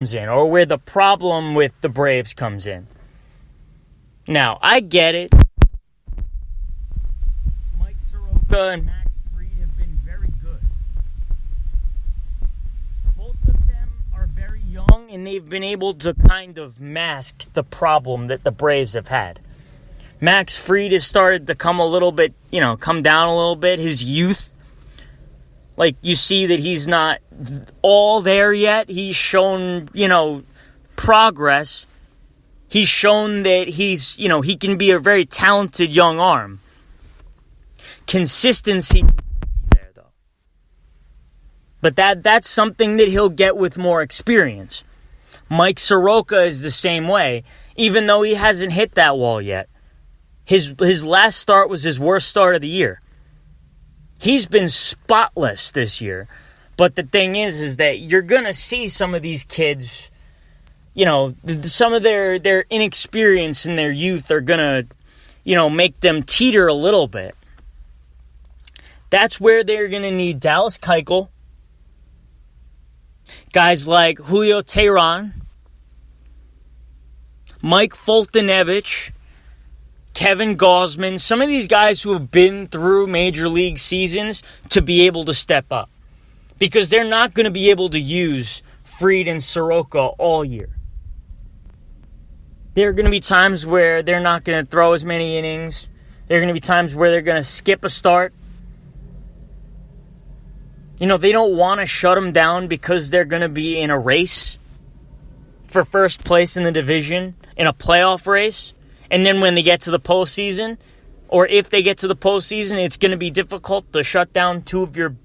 comes in, or where the problem with the Braves comes in. Now, I get it. Mike Soroka and Max Fried have been very good. Both of them are very young, and they've been able to kind of mask the problem that the Braves have had. Max Fried has started to come down a little bit. His youth, like, you see that he's not all there yet. He's shown, progress. He's shown that he can be a very talented young arm. Consistency there, though. But that's something that he'll get with more experience. Mike Soroka is the same way, even though he hasn't hit that wall yet. His last start was his worst start of the year. He's been spotless this year. But the thing is that you're going to see some of these kids, some of their inexperience and their youth are going to, make them teeter a little bit. That's where they're going to need Dallas Keuchel, guys like Julio Teheran, Mike Foltynewicz, Kevin Gausman, some of these guys who have been through major league seasons to be able to step up. Because they're not going to be able to use Fried and Soroka all year. There are going to be times where they're not going to throw as many innings. There are going to be times where they're going to skip a start. They don't want to shut them down because they're going to be in a race for first place in the division, in a playoff race. And then when they get to the postseason, or if they get to the postseason, it's going to be difficult to shut down two of your,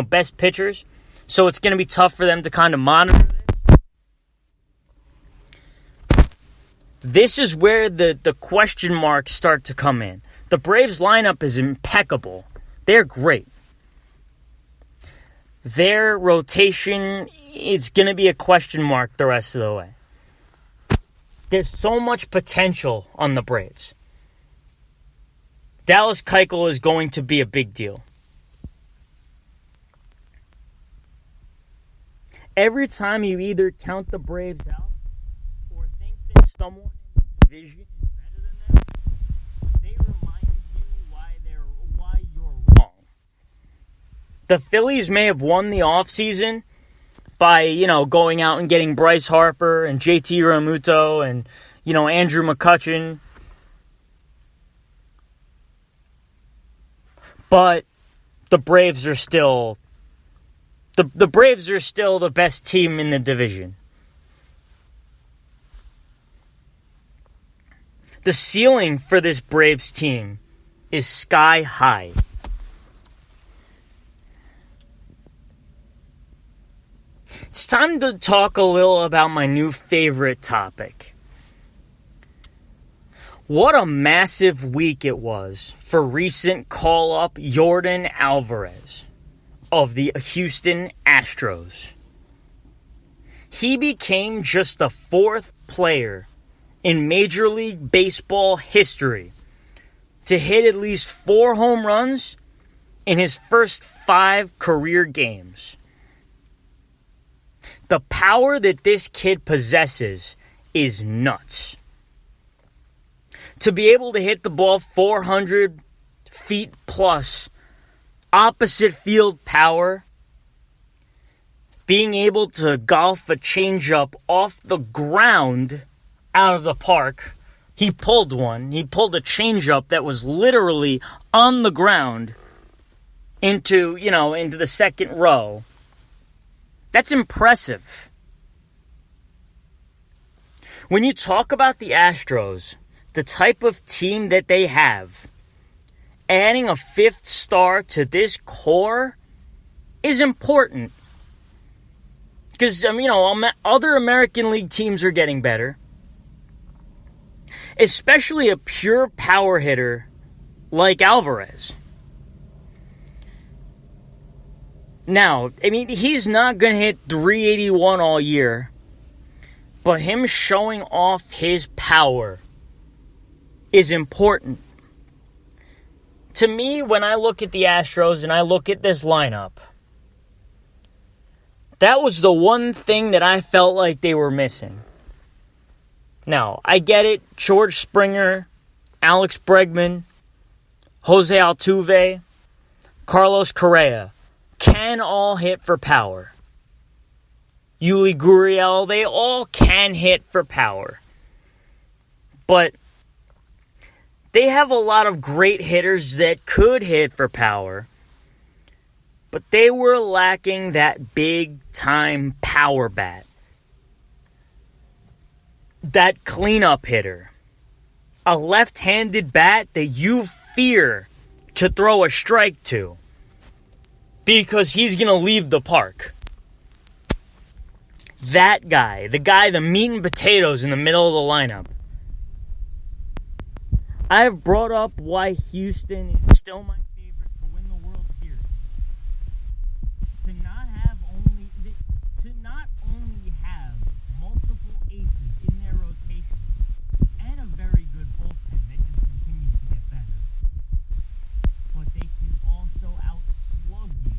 best pitchers. So it's going to be tough for them to kind of monitor this. This is where the question marks start to come in. The Braves lineup is impeccable. They're great. Their rotation, it's going to be a question mark the rest of the way. There's so much potential on the Braves. Dallas Keuchel is going to be a big deal. Every time you either count the Braves out or think that someone in the division is better than them, they remind you why you're wrong. The Phillies may have won the offseason by, going out and getting Bryce Harper and JT Realmuto and, Andrew McCutchen. But the Braves are still the Braves are still the best team in the division. The ceiling for this Braves team is sky high. It's time to talk a little about my new favorite topic. What a massive week it was for recent call-up Yordan Alvarez of the Houston Astros. He became just the fourth player in Major League Baseball history to hit at least 4 home runs in his first 5 career games. The power that this kid possesses is nuts. To be able to hit the ball 400 feet plus, opposite field power, being able to golf a changeup off the ground out of the park. He pulled one. He pulled a changeup that was literally on the ground into the second row. That's impressive. When you talk about the Astros, the type of team that they have, adding a 5th star to this core is important. Because, other American League teams are getting better. Especially a pure power hitter like Alvarez. Now, he's not going to hit 381 all year. But him showing off his power is important. To me, when I look at the Astros and I look at this lineup, That was the one thing that I felt like they were missing. Now, I get it. George Springer, Alex Bregman, Jose Altuve, Carlos Correa can all hit for power. Yuli Gurriel, they all can hit for power. But they have a lot of great hitters that could hit for power. But they were lacking that big-time power bat. That cleanup hitter. A left-handed bat that you fear to throw a strike to. Because he's going to leave the park. That guy, the meat and potatoes in the middle of the lineup. I've brought up why Houston is still my favorite to win the World Series. To not only have multiple aces in their rotation and a very good bullpen that just continues to get better, but they can also outslug you.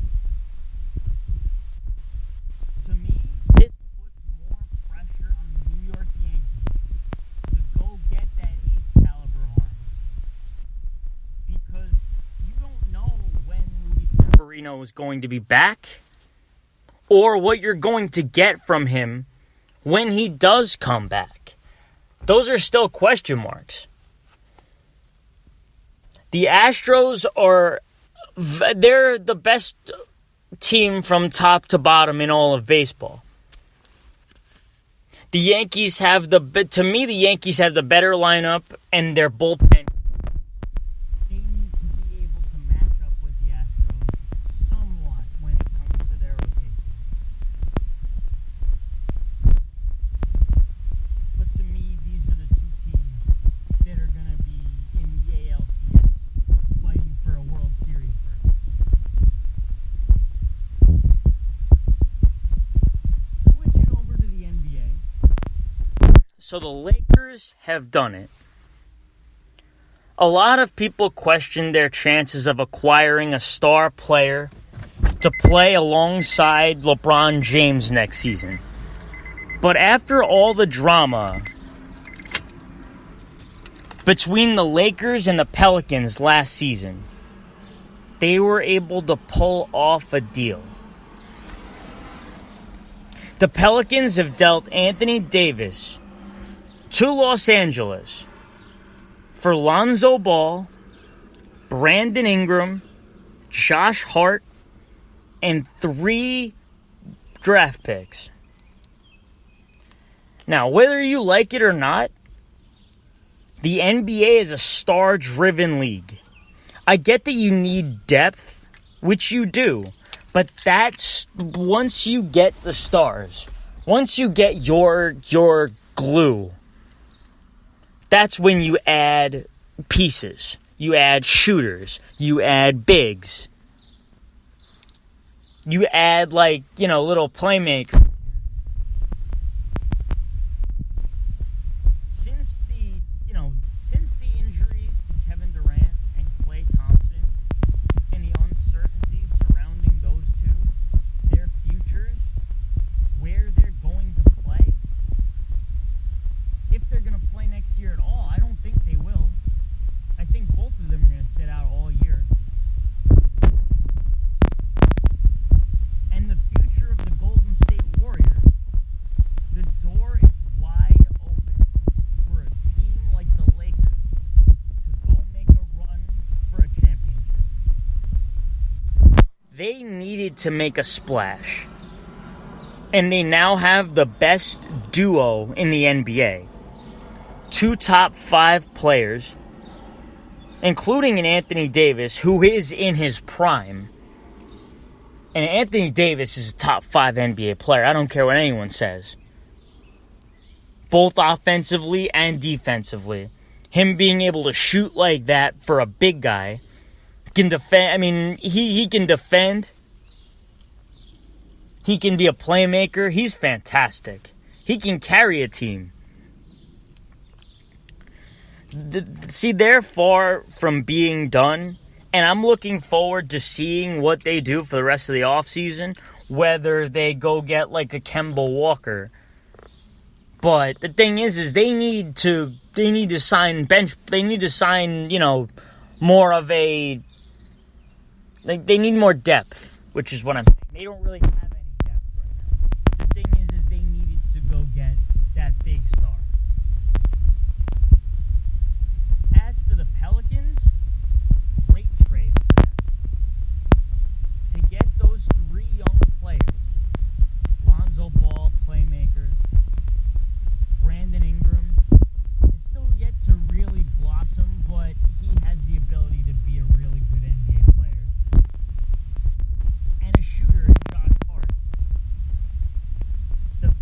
To me, this puts more pressure on the New York Yankees to go get that ace caliber arm. Because you don't know when Luis Severino is going to be back or what you're going to get from him when he does come back. Those are still question marks. The Astros they're the best team from top to bottom in all of baseball. The Yankees have the better lineup and their bullpen. They need to be able to match up with the Astros somewhat when it comes to their rotation. But to me, these are the two teams that are going to be in the ALCS fighting for a World Series berth. Switching over to the NBA. So the Lakers have done it. A lot of people question their chances of acquiring a star player to play alongside LeBron James next season. But after all the drama between the Lakers and the Pelicans last season, they were able to pull off a deal. The Pelicans have dealt Anthony Davis to Los Angeles for Lonzo Ball, Brandon Ingram, Josh Hart, and 3 draft picks. Now, whether you like it or not, the NBA is a star-driven league. I get that you need depth, which you do, but that's once you get the stars, once you get your glue, that's when you add pieces. You add shooters. You add bigs. You add, little playmakers. Since the injuries to Kevin Durant and Klay Thompson and the uncertainties surrounding those two, their futures, where they're going to play, if they're going to play next year at all, I don't think they will. I think both of them are going to sit out all year. And the future of the Golden State Warriors, the door is wide open for a team like the Lakers to go make a run for a championship. They needed to make a splash. And they now have the best duo in the NBA. 2 top 5 players, including an Anthony Davis, who is in his prime. And Anthony Davis is a top 5 NBA player. I don't care what anyone says. Both offensively and defensively. Him being able to shoot like that for a big guy can defend. I mean, he can defend. He can be a playmaker. He's fantastic. He can carry a team. See, they're far from being done, and I'm looking forward to seeing what they do for the rest of the offseason whether they go get like a Kemba Walker. But the thing is they need to sign more of a, like, they need more depth, which is what I'm saying. They don't really have any depth right now. The thing is they needed to go get that big star. As for the Pelicans, great trade for them. To get those 3 young players, Lonzo Ball, playmaker, Brandon Ingram, is still yet to really blossom, but he has the ability to be a really good NBA player. And a shooter in Josh Hart. The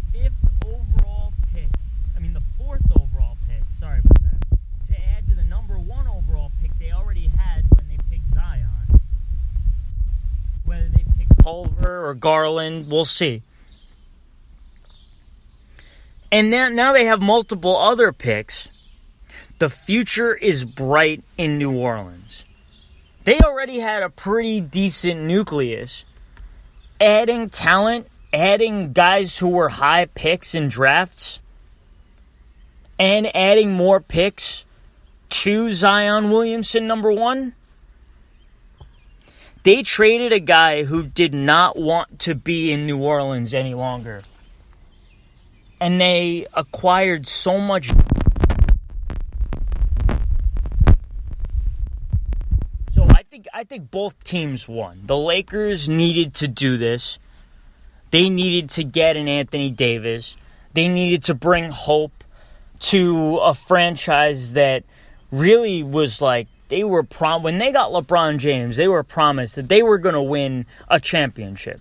4th overall pick, sorry about that, to add to the number 1 overall pick they already had when they picked Zion. Whether they pick Culver or Garland, we'll see. And now they have multiple other picks. The future is bright in New Orleans. They already had a pretty decent nucleus. Adding talent, adding guys who were high picks in drafts, and adding more picks to Zion Williamson, number 1. They traded a guy who did not want to be in New Orleans any longer. And they acquired so much. So I think both teams won. The Lakers needed to do this. They needed to get an Anthony Davis. They needed to bring hope to a franchise that really was like, when they got LeBron James, they were promised that they were going to win a championship.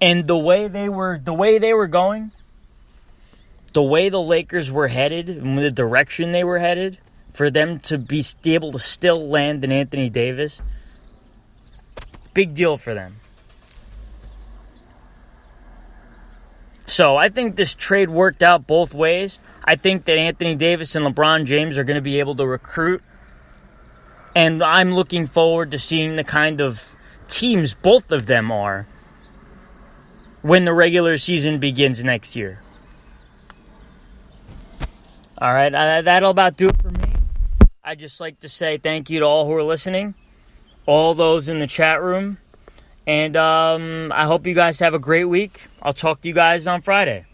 And the way they were going, the way the Lakers were headed, and the direction they were headed, for them to be able to still land an Anthony Davis, big deal for them. So I think this trade worked out both ways. I think that Anthony Davis and LeBron James are going to be able to recruit. And I'm looking forward to seeing the kind of teams both of them are when the regular season begins next year. All right, that'll about do it for me. I'd just like to say thank you to all who are listening, all those in the chat room. And I hope you guys have a great week. I'll talk to you guys on Friday.